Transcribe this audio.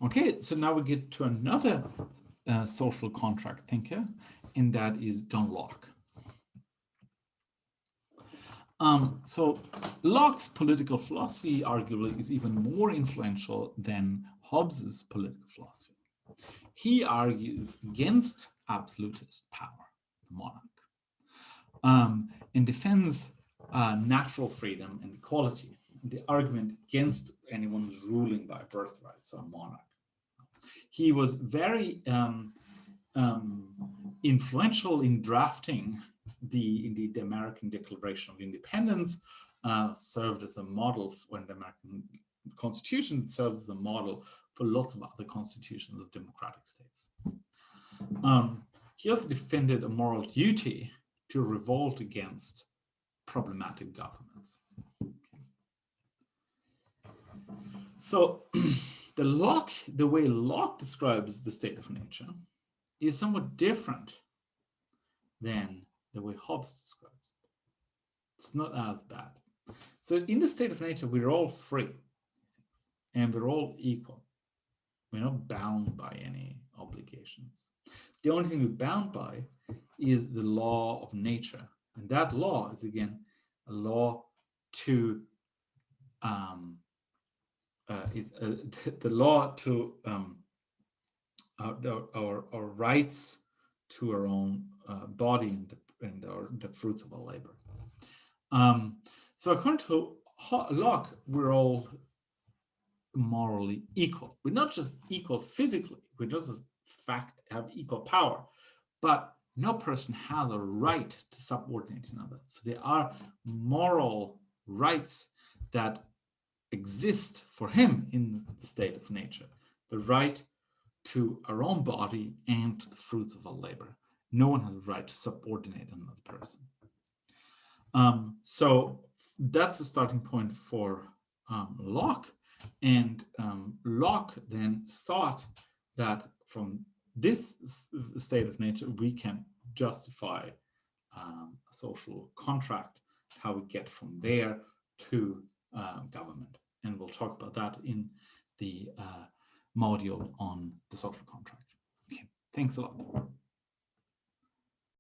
Okay, so now we get to another social contract thinker, and that is John Locke. So Locke's political philosophy arguably is even more influential than Hobbes's political philosophy. He argues against absolutist power, the monarch, and defends natural freedom and equality. The argument against anyone who's ruling by birthright, so a monarch. He was very influential in drafting the American Declaration of Independence, served as a model for the American Constitution, serves as a model for lots of other constitutions of democratic states. He also defended a moral duty to revolt against problematic governments. So the way Locke describes the state of nature is somewhat different than the way Hobbes describes it. It's not as bad. So in the state of nature, we're all free and we're all equal. We're not bound by any obligations. The only thing we're bound by is the law of nature. And that law is, again, a law to the law to our rights to our own body and the fruits of our labor. So according to Locke, we're all morally equal. We're not just equal physically, we just fact have equal power, but no person has a right to subordinate another. So there are moral rights that exist for him in the state of nature. The right to our own body and to the fruits of our labor. No one has a right to subordinate another person. So that's the starting point for Locke. And Locke then thought that from this state of nature, we can justify a social contract, how we get from there to government. And we'll talk about that in the module on the social contract. Okay, thanks a lot.